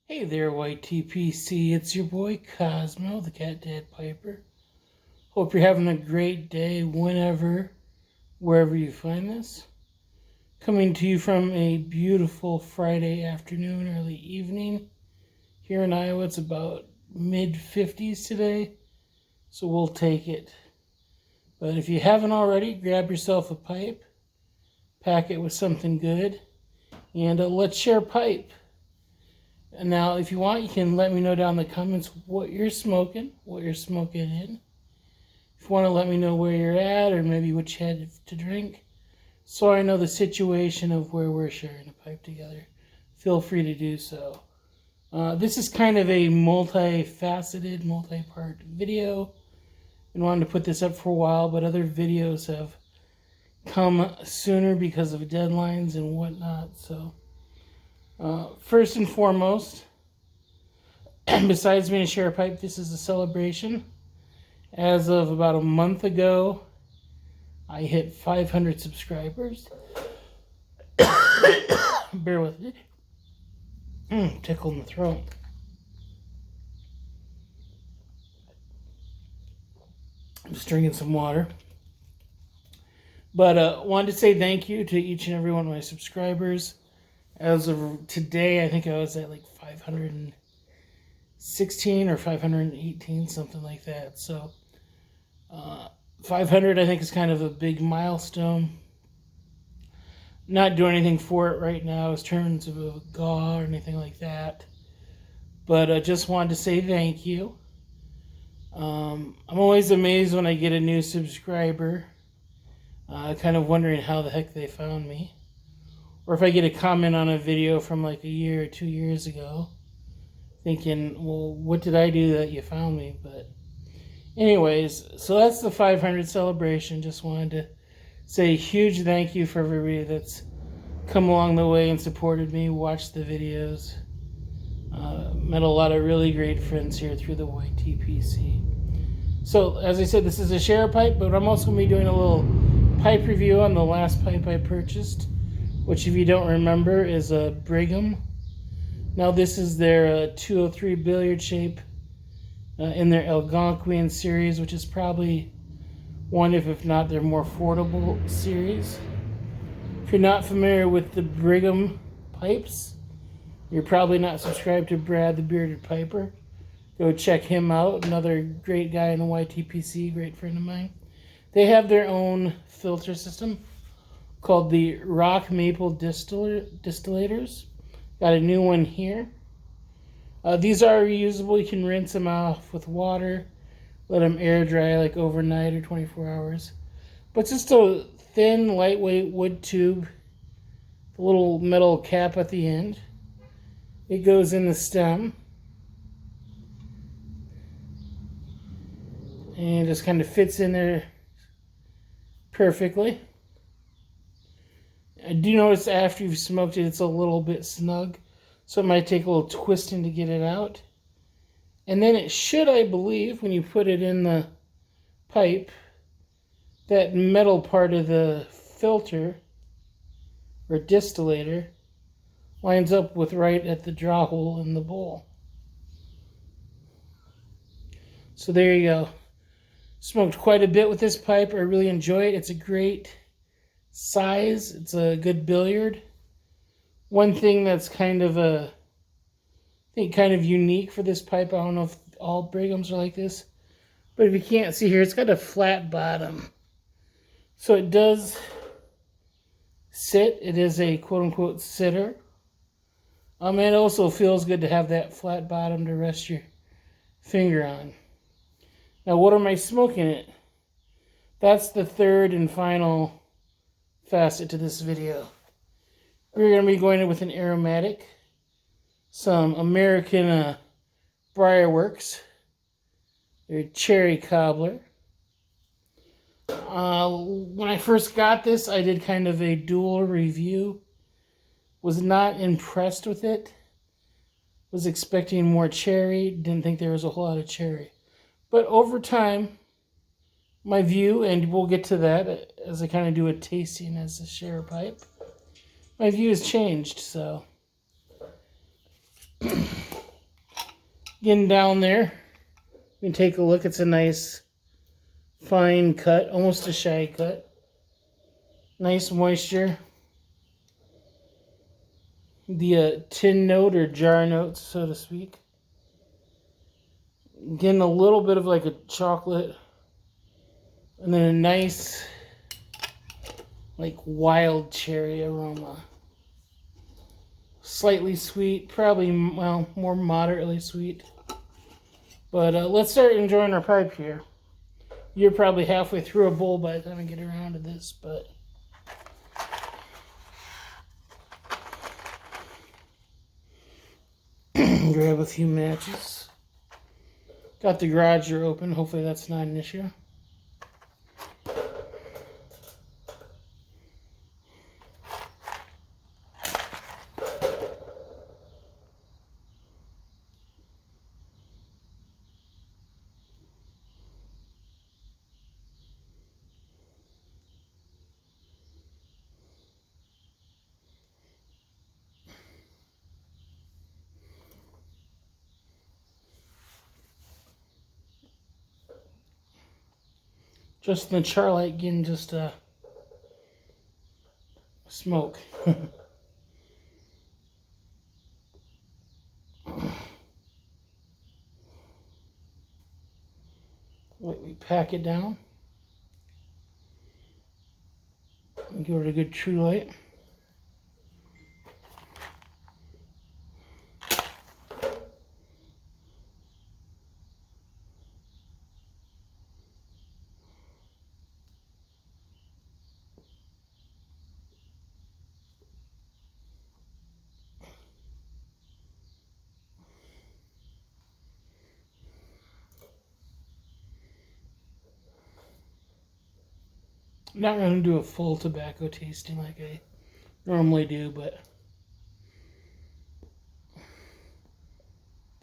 Hey there, YTPC. It's your boy Cosmo, the Cat Dad Piper. Hope you're having a great day whenever, wherever you find this. Coming to you from a beautiful Friday afternoon, early evening. Here in Iowa, it's about mid-50s today, so we'll take it. But if you haven't already, grab yourself a pipe, pack it with something good, and let's share pipe. And now, if you want, you can let me know down in the comments what you're smoking in. If you want to let me know where you're at, or maybe what you had to drink, so I know the situation of where we're sharing a pipe together, feel free to do so. This is kind of a multifaceted, multi-part video. Been wanting to put this up for a while, but other videos have come sooner because of deadlines and whatnot, so... first and foremost, besides being a share pipe, this is a celebration. As of about a month ago, I hit 500 subscribers. Bear with me. Tickle in the throat. I'm just drinking some water. But wanted to say thank you to each and every one of my subscribers. As of today, I think I was at like 516 or 518, something like that. So 500, I think, is kind of a big milestone. Not doing anything for it right now in terms of a GAW or anything like that. But I just wanted to say thank you. I'm always amazed when I get a new subscriber. Kind of wondering how the heck they found me. Or if I get a comment on a video from like a year or 2 years ago, thinking, well, what did I do that you found me? But anyways, so that's the 500 celebration. Just wanted to say a huge thank you for everybody that's come along the way and supported me, watched the videos. Met a lot of really great friends here through the YTPC. So, as I said, this is a share pipe, but I'm also going to be doing a little pipe review on the last pipe I purchased, which, if you don't remember, is a Brigham. Now, this is their 203 billiard shape in their Algonquian series, which is probably one, if not their more affordable series. If you're not familiar with the Brigham pipes, you're probably not subscribed to Brad the Bearded Piper. Go check him out, another great guy in the YTPC, great friend of mine. They have their own filter system called the Rock Maple Distillators. Got a new one here. These are reusable. You can rinse them off with water, let them air dry like overnight or 24 hours. But it's just a thin, lightweight wood tube, a little metal cap at the end. It goes in the stem and just kind of fits in there perfectly. I do notice after you've smoked it, it's a little bit snug, so it might take a little twisting to get it out. And then it should, I believe, when you put it in the pipe, that metal part of the filter or distillator lines up with right at the draw hole in the bowl. So there you go. Smoked quite a bit with this pipe. I really enjoy it. It's a great size. It's a good billiard. One thing that's kind of unique for this pipe, I don't know if all Brighams are like this, but if you can't see here, it's got a flat bottom. So it does sit. It is a quote-unquote sitter. And it also feels good to have that flat bottom to rest your finger on. Now, what am I smoking it? That's the third and final facet to this video. We're going to be going in with an aromatic, some American Briarworks, their cherry cobbler. When I first got this, I did kind of a dual review. Was not impressed with it. Was expecting more cherry. Didn't think there was a whole lot of cherry. But over time, my view, and we'll get to that as I kind of do a tasting as a share pipe, my view has changed, so Getting down there. You can take a look. It's a nice fine cut, almost a shy cut. Nice moisture. The tin note or jar note, so to speak. Getting a little bit of like a chocolate. And then a nice like wild cherry aroma. Slightly sweet, probably, well, more moderately sweet. But let's start enjoying our pipe here. You're probably halfway through a bowl by the time I get around to this, but... Grab a few matches. Got the garage door open. Hopefully that's not an issue. Just in the char light getting just smoke. Wait, we pack it down. And give it a good true light. I'm not going to do a full tobacco tasting like I normally do, but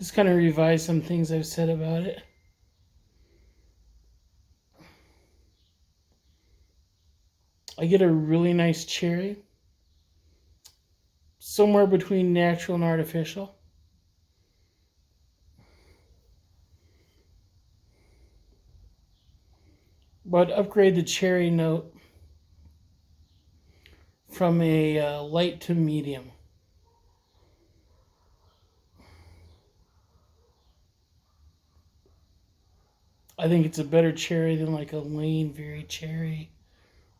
just kind of revise some things I've said about it. I get a really nice cherry, somewhere between natural and artificial. But upgrade the cherry note from a light to medium. I think it's a better cherry than like a Lane Very cherry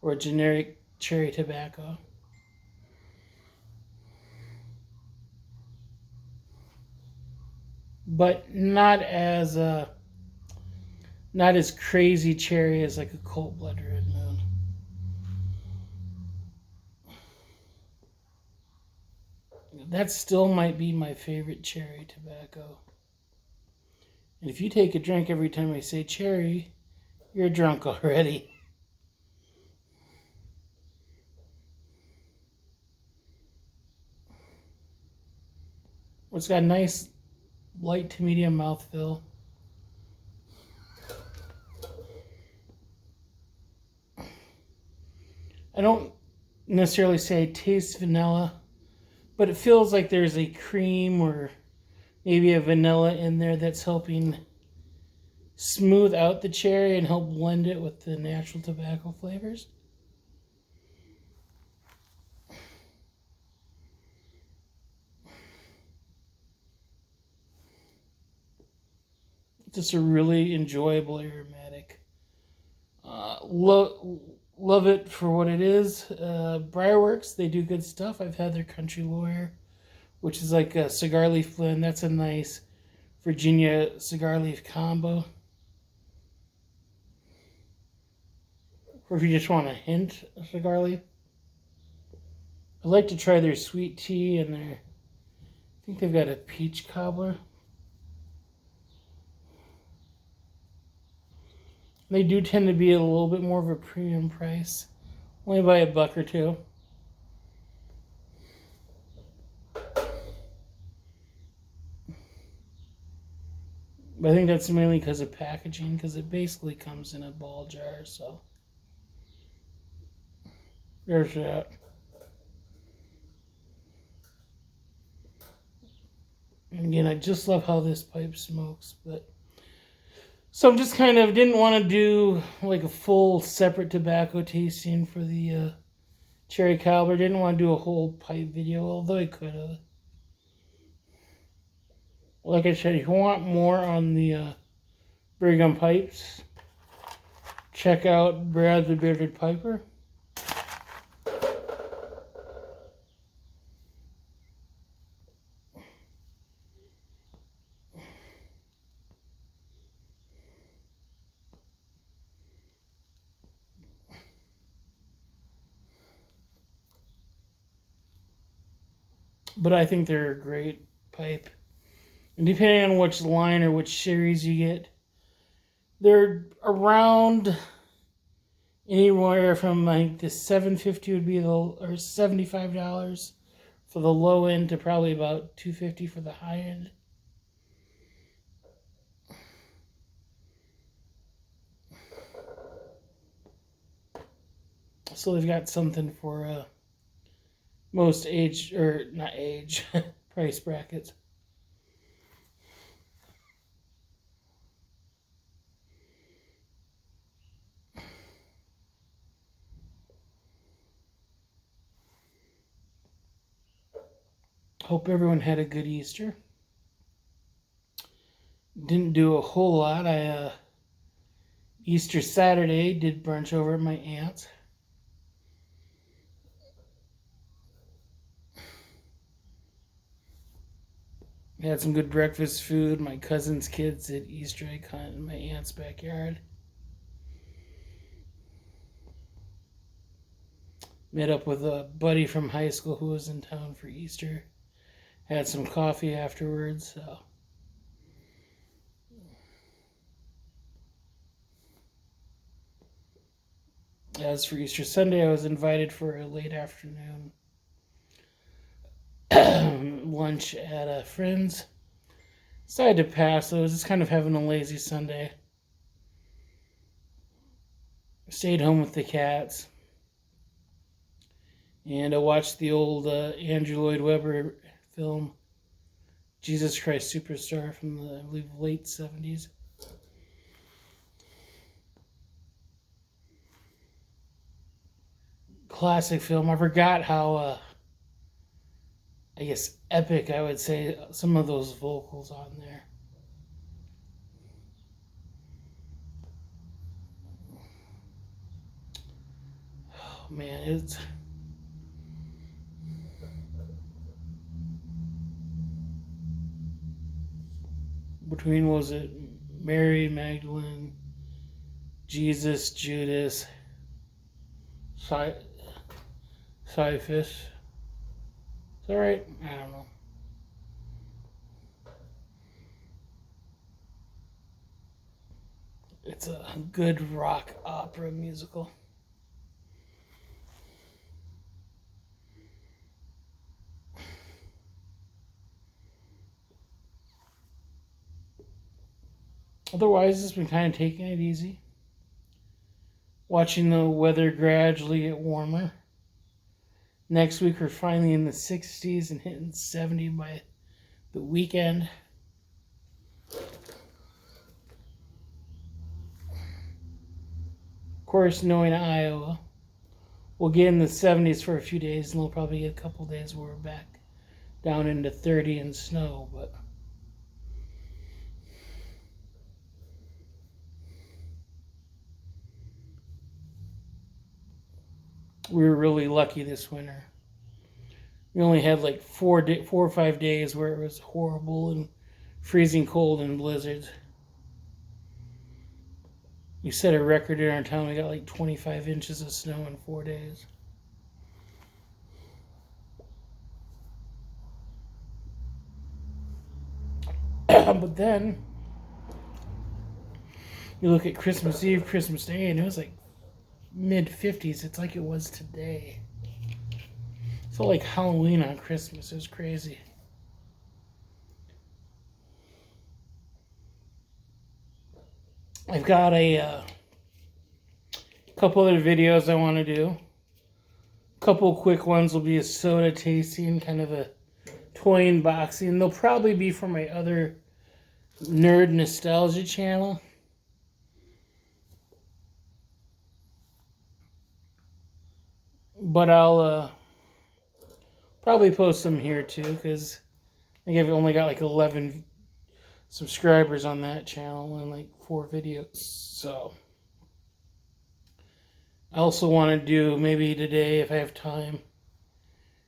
or a generic cherry tobacco. But not as crazy cherry as like a Cold Blood Red Moon. That still might be my favorite cherry tobacco. And if you take a drink every time I say cherry, you're drunk already. It's got a nice light to medium mouthfeel. I don't necessarily say I taste vanilla, but it feels like there's a cream or maybe a vanilla in there that's helping smooth out the cherry and help blend it with the natural tobacco flavors. It's just a really enjoyable aromatic. Love it for what it is. Briarworks, they do good stuff. I've had their Country Lawyer, which is like a cigar leaf blend. That's a nice Virginia cigar leaf combo. Or if you just want a hint of cigar leaf. I'd like to try their sweet tea and their, I think they've got a peach cobbler. They do tend to be a little bit more of a premium price. Only by a buck or two. But I think that's mainly because of packaging, because it basically comes in a ball jar, so. There's that. And again, I just love how this pipe smokes, but so I'm just kind of didn't want to do like a full separate tobacco tasting for the cherry cobbler. Didn't want to do a whole pipe video, although I could have. Like I said, if you want more on the Brigham pipes, check out Brad the Bearded Piper. But I think they're a great pipe. And depending on which line or which series you get, they're around anywhere from like the $750 would be or $75 for the low end to probably about $250 for the high end. So they've got something for most age, or not age, price brackets. Hope everyone had a good Easter. Didn't do a whole lot. Easter Saturday did brunch over at my aunt's. Had some good breakfast food. My cousin's kids did Easter egg hunt in my aunt's backyard. Met up with a buddy from high school who was in town for Easter. Had some coffee afterwards. So. As for Easter Sunday, I was invited for a late afternoon lunch at a friend's. Decided to pass, so I was just kind of having a lazy Sunday. Stayed home with the cats. And I watched the old Andrew Lloyd Webber film, Jesus Christ Superstar, from the, I believe, late 70s. Classic film. I forgot how, I guess, epic, I would say, some of those vocals on there. Oh, man, it's... Between, was it Mary Magdalene, Jesus, Judas, Caiaphas? Is that right? I don't know. It's a good rock opera musical. Otherwise, it's been kind of taking it easy. Watching the weather gradually get warmer. Next week, we're finally in the 60s and hitting 70 by the weekend. Of course, knowing Iowa, we'll get in the 70s for a few days, and we'll probably get a couple days where we're back down into 30 and snow, but... We were really lucky this winter. We only had like 4 or 5 days where it was horrible and freezing cold and blizzards. We set a record in our town. We got like 25 inches of snow in 4 days. But then you look at Christmas Eve, Christmas Day, and it was like mid-50s. It's like it was today. It felt like Halloween on Christmas. It was crazy. I've got a couple other videos I want to do. A couple quick ones will be a soda tasting, kind of a toy unboxing. They'll probably be for my other nerd nostalgia channel. But I'll probably post them here too, because I think I've only got like 11 subscribers on that channel and like 4 videos. So I also want to do, maybe today if I have time,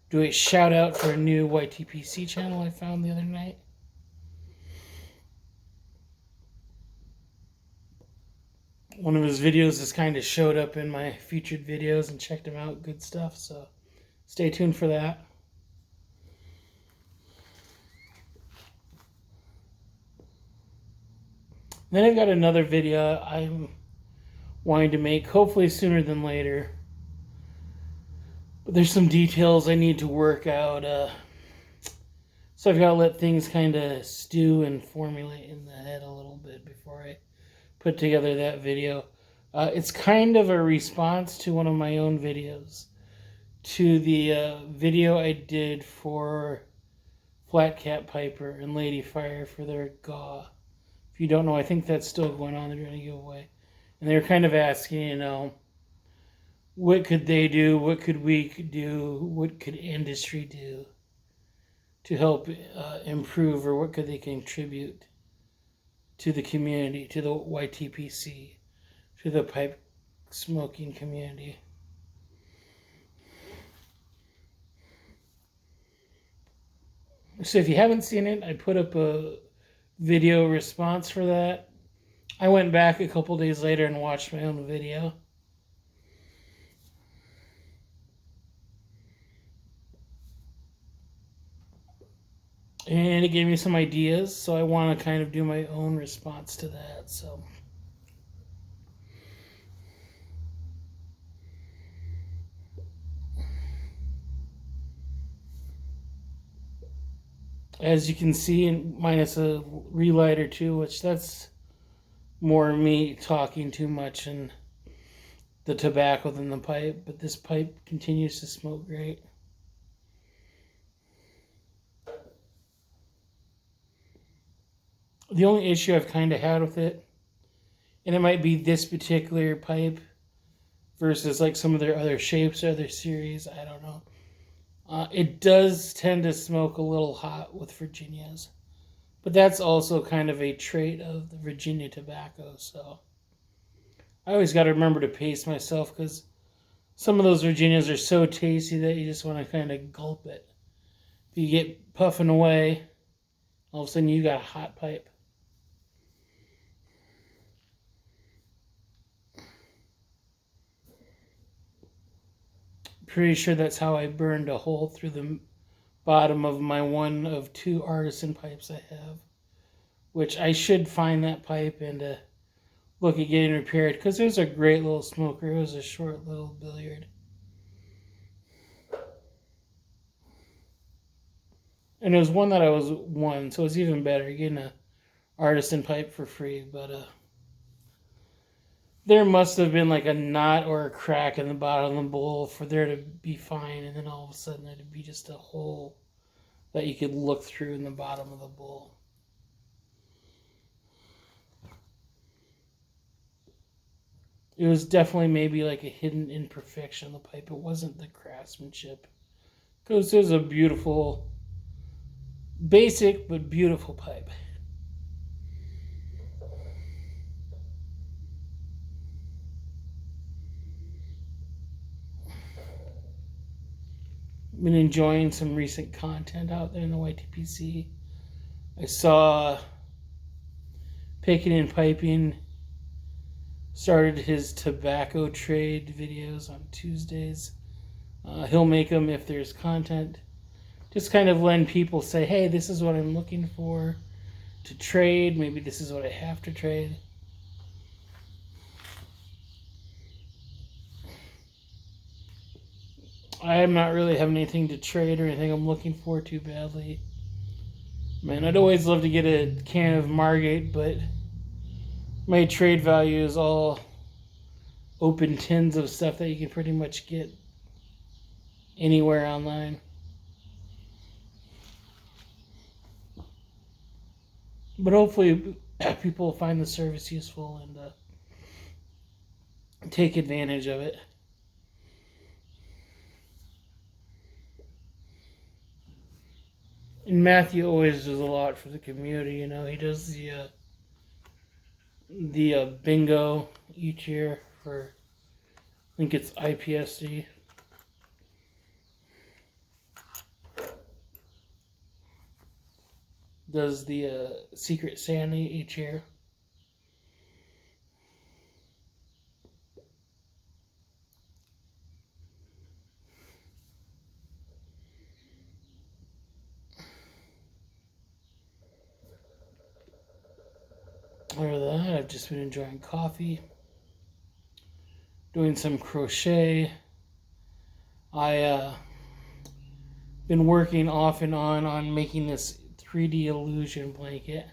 do a shout out for a new YTPC channel I found the other night. One of his videos has kind of showed up in my featured videos, and checked him out. Good stuff. So stay tuned for that. Then I've got another video I'm wanting to make, hopefully sooner than later. But there's some details I need to work out. So I've got to let things kind of stew and formulate in the head a little bit before I put together that video. It's kind of a response to one of my own videos, to the video I did for Flat Cat Piper and Lady Fire for their GAW. If you don't know, I think that's still going on. They're doing a giveaway. And they were kind of asking, what could they do? What could we do? What could industry do to help improve, or what could they contribute to the community, to the YTPC, to the pipe smoking community? So if you haven't seen it, I put up a video response for that. I went back a couple days later and watched my own video. And it gave me some ideas, so I want to kind of do my own response to that. So as you can see, minus a relight or two, which that's more me talking too much and the tobacco than the pipe, but this pipe continues to smoke great. The only issue I've kind of had with it, and it might be this particular pipe versus like some of their other shapes or other series, I don't know. It does tend to smoke a little hot with Virginias. But that's also kind of a trait of the Virginia tobacco, so I always got to remember to pace myself, because some of those Virginias are so tasty that you just want to kind of gulp it. If you get puffing away, all of a sudden you got a hot pipe. Pretty sure that's how I burned a hole through the bottom of my one of 2 artisan pipes I have, which I should find that pipe and look at getting repaired, because it was a great little smoker. It was a short little billiard. And it was one that I was won, so it was even better getting an artisan pipe for free. But there must have been like a knot or a crack in the bottom of the bowl for there to be fine, and then all of a sudden it'd be just a hole that you could look through in the bottom of the bowl. It was definitely maybe like a hidden imperfection in the pipe. It wasn't the craftsmanship. Because it was a beautiful, basic but beautiful pipe. Been enjoying some recent content out there in the YTPC. I saw Picking and Piping started his tobacco trade videos on Tuesdays. He'll make them if there's content. Just kind of letting people say, hey, this is what I'm looking for to trade. Maybe this is what I have to trade. I'm not really having anything to trade or anything I'm looking for too badly. Man, I'd always love to get a can of Margate, but my trade value is all open tins of stuff that you can pretty much get anywhere online. But hopefully people find the service useful and take advantage of it. And Matthew always does a lot for the community. You know, he does the bingo each year for, I think it's IPSC. Does the Secret Santa each year. Other than that, I've just been enjoying coffee, doing some crochet. I been working off and on making this 3D illusion blanket,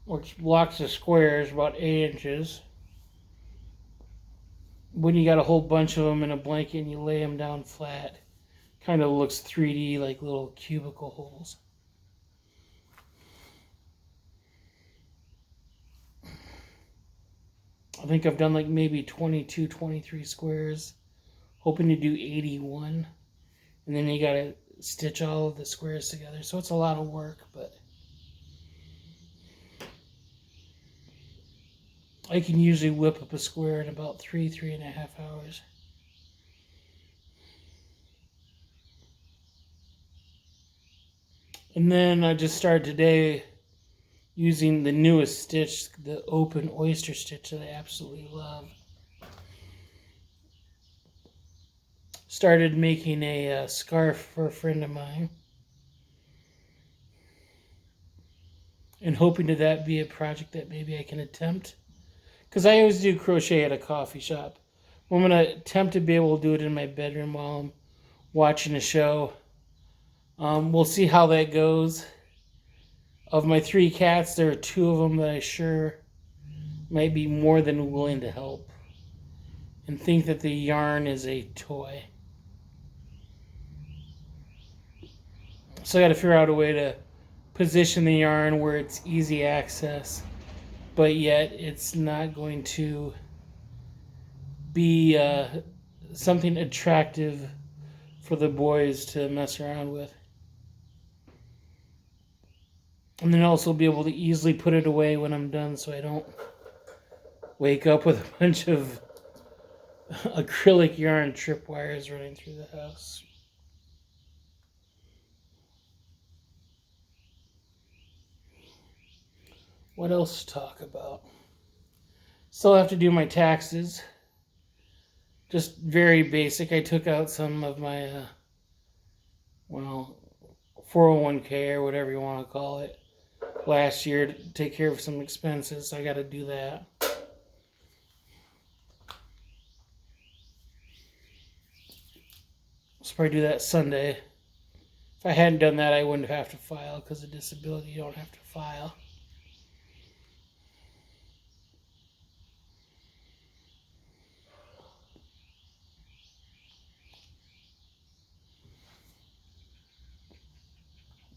which blocks the squares about 8 inches. When you got a whole bunch of them in a blanket and you lay them down flat, kind of looks 3D like little cubicle holes. I think I've done like maybe 22, 23 squares, hoping to do 81. And then you got to stitch all of the squares together. So it's a lot of work, but I can usually whip up a square in about 3.5 hours. And then I just started today using the newest stitch, the open oyster stitch that I absolutely love. Started making a scarf for a friend of mine. And hoping to that be a project that maybe I can attempt. Because I always do crochet at a coffee shop. I'm going to attempt to be able to do it in my bedroom while I'm watching a show. We'll see how that goes. Of my 3 cats, there are 2 of them that I sure might be more than willing to help. And think that the yarn is a toy. So I got to figure out a way to position the yarn where it's easy access, but yet it's not going to be something attractive for the boys to mess around with. And then also be able to easily put it away when I'm done so I don't wake up with a bunch of acrylic yarn tripwires running through the house. What else to talk about? Still have to do my taxes. Just very basic. I took out some of my, 401k or whatever you want to call it, last year to take care of some expenses. So I got to do that. I'll probably do that Sunday. If I hadn't done that, I wouldn't have to file because of disability. You don't have to file.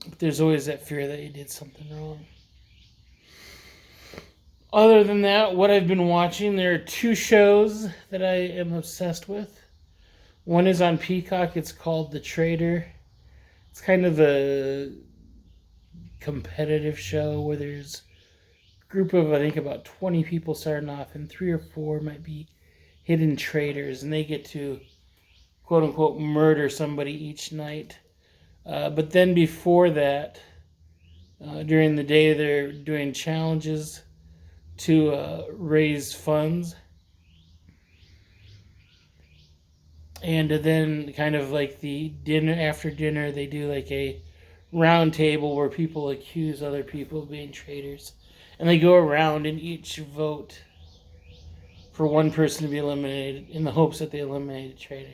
But there's always that fear that you did something wrong. Other than that, what I've been watching, there are 2 shows that I am obsessed with. One is on Peacock. It's called The Trader. It's kind of a competitive show where there's a group of, I think, about 20 people starting off, and 3 or 4 might be hidden traders, and they get to, quote-unquote, murder somebody each night. But then before that, during the day, they're doing challenges to raise funds. And then kind of like the dinner, after dinner, they do like a round table where people accuse other people of being traitors. And they go around and each vote for one person to be eliminated in the hopes that they eliminate a traitor.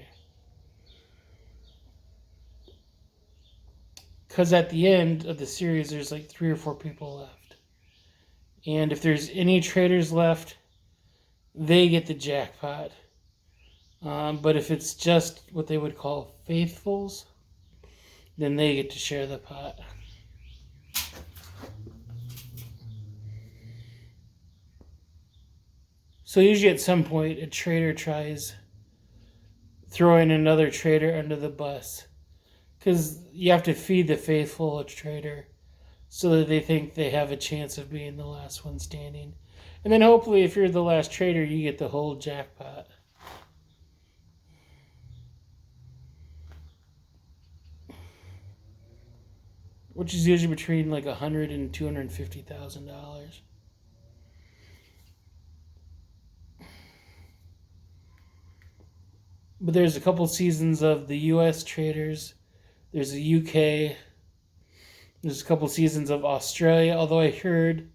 Because at the end of the series, there's like 3 or 4 people left. And if there's any traitors left, they get the jackpot. But if it's just what they would call faithfuls, then they get to share the pot. So usually at some point, a trader tries throwing another trader under the bus. Because you have to feed the faithful a trader so that they think they have a chance of being the last one standing. And then hopefully if you're the last trader, you get the whole jackpot. Which is usually between like $100,000 and $250,000. But there's a couple seasons of the U.S. traders. There's the UK. There's a couple seasons of Australia. Although I heard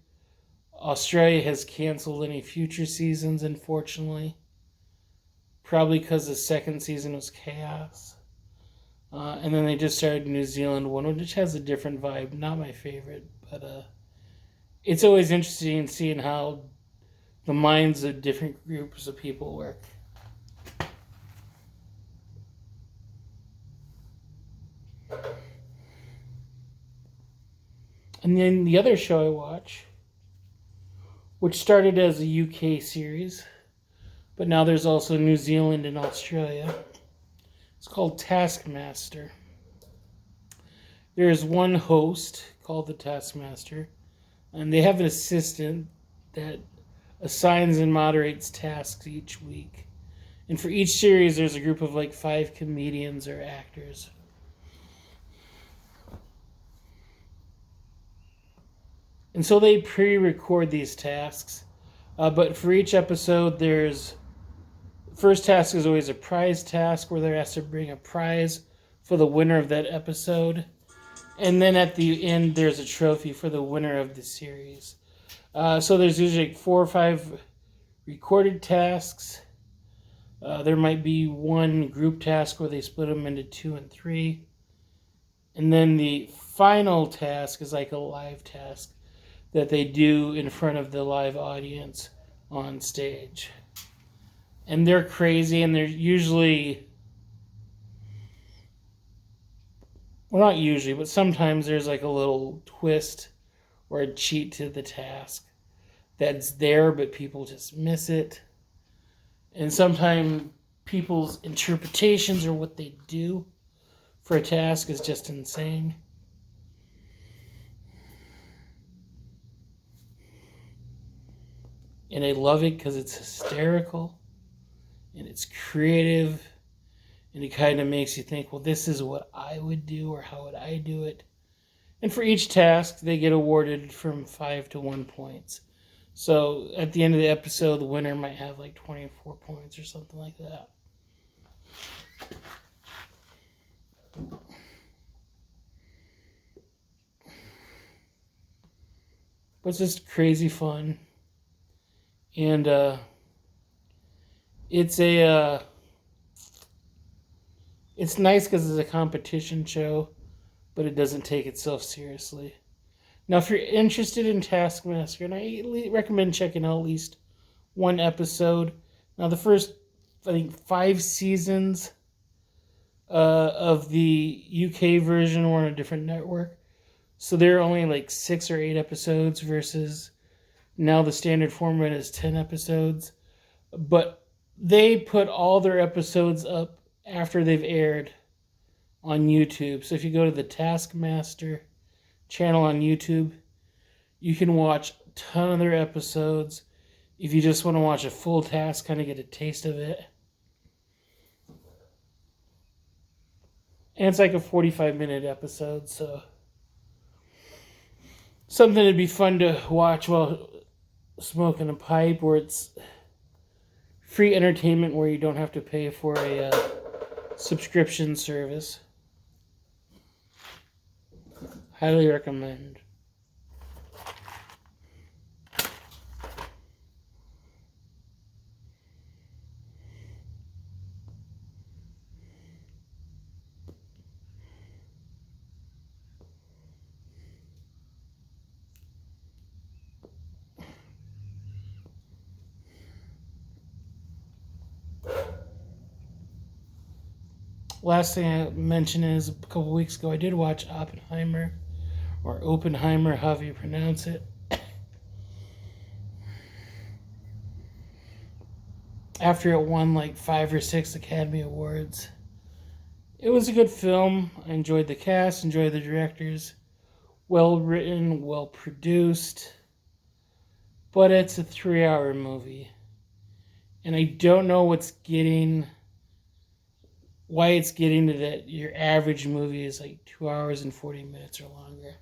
Australia has canceled any future seasons, unfortunately. Probably because the second season was chaos. And then they just started New Zealand one, which has a different vibe. Not my favorite, but it's always interesting seeing how the minds of different groups of people work. And then the other show I watch, which started as a UK series, but now there's also New Zealand and Australia. It's called Taskmaster. There's one host called the Taskmaster, and they have an assistant that assigns and moderates tasks each week. And for each series, there's a group of like 5 comedians or actors. And so they pre-record these tasks. But for each episode, there's... First task is always a prize task where they're asked to bring a prize for the winner of that episode. And then at the end, there's a trophy for the winner of the series. So there's usually like 4 or 5 recorded tasks. There might be one group task where they split them into 2 and 3. And then the final task is like a live task that they do in front of the live audience on stage. And they're crazy, and they're usually... Well, not usually, but sometimes there's like a little twist or a cheat to the task that's there, but people just miss it. And sometimes people's interpretations or what they do for a task is just insane. And I love it because it's hysterical and it's creative, and it kind of makes you think, well, this is what I would do, or how would I do it? And for each task, they get awarded from 5 to 1 points. So at the end of the episode, the winner might have like 24 points or something like that. But it's just crazy fun. And it's nice because it's a competition show, but it doesn't take itself seriously. Now, if you're interested in Taskmaster, and I recommend checking out at least one episode. Now, the first, I think, 5 seasons of the UK version were on a different network. So there are only like 6 or 8 episodes versus now the standard format is 10 episodes. But they put all their episodes up after they've aired on YouTube. So if you go to the Taskmaster channel on YouTube, you can watch a ton of their episodes. If you just want to watch a full task, kind of get a taste of it. And it's like a 45-minute episode, so something that'd be fun to watch while smoking a pipe, or it's free entertainment where you don't have to pay for a subscription service. Highly recommend. Last thing I mentioned is a couple weeks ago I did watch Oppenheimer, or Oppenheimer, however you pronounce it. after it won like 5 or 6 Academy Awards. It was a good film. I enjoyed the cast, enjoyed the directors. Well written, well produced. But it's a 3-hour movie. And I don't know why it's getting to that your average movie is like 2 hours and 40 minutes or longer.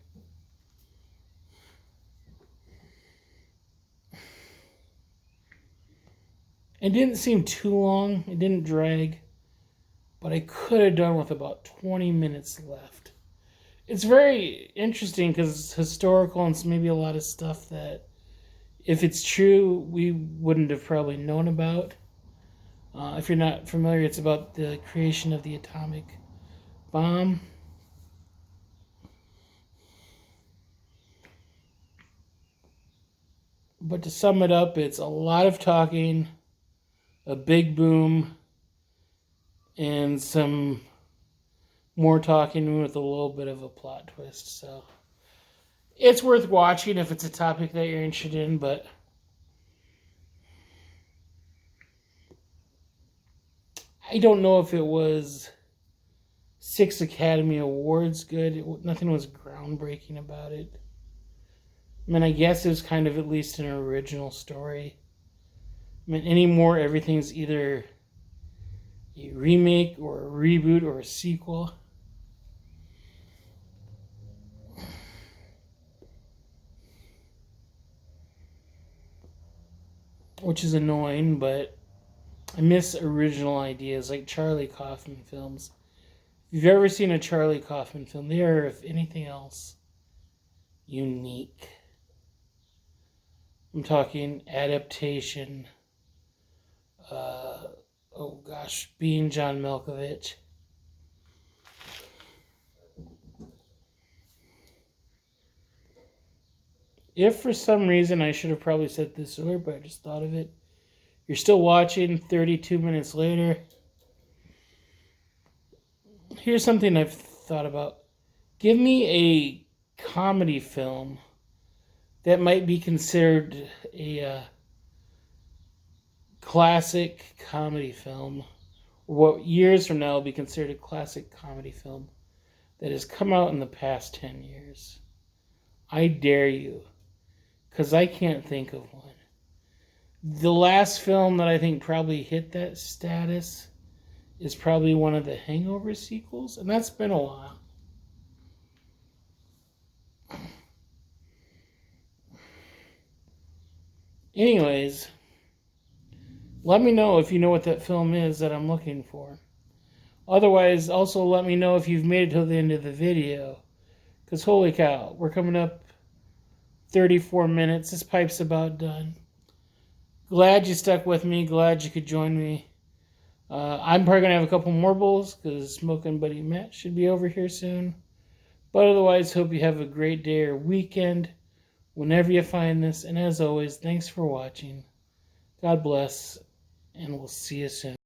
It didn't seem too long. It didn't drag. But I could have done with about 20 minutes left. It's very interesting because it's historical and it's maybe a lot of stuff that, if it's true, we wouldn't have probably known about. If you're not familiar, it's about the creation of the atomic bomb. But to sum it up, it's a lot of talking, a big boom, and some more talking with a little bit of a plot twist. So it's worth watching if it's a topic that you're interested in, but I don't know if it was 6 Academy Awards good. Nothing was groundbreaking about it. I mean, I guess it was kind of at least an original story. I mean, anymore, everything's either a remake or a reboot or a sequel. Which is annoying, but I miss original ideas like Charlie Kaufman films. If you've ever seen a Charlie Kaufman film, they are, if anything else, unique. I'm talking adaptation. Being John Malkovich. If for some reason, I should have probably said this earlier, but I just thought of it. You're still watching 32 minutes later. Here's something I've thought about. Give me a comedy film that might be considered a classic comedy film, or what years from now will be considered a classic comedy film that has come out in the past 10 years. I dare you, because I can't think of one. The last film that I think probably hit that status is probably one of the Hangover sequels, and that's been a while. Anyways, let me know if you know what that film is that I'm looking for. Otherwise, also let me know if you've made it till the end of the video. Because holy cow, we're coming up 34 minutes. This pipe's about done. Glad you stuck with me. Glad you could join me. I'm probably going to have a couple more bowls because Smoking Buddy Matt should be over here soon. But otherwise, hope you have a great day or weekend whenever you find this. And as always, thanks for watching. God bless, and we'll see you soon.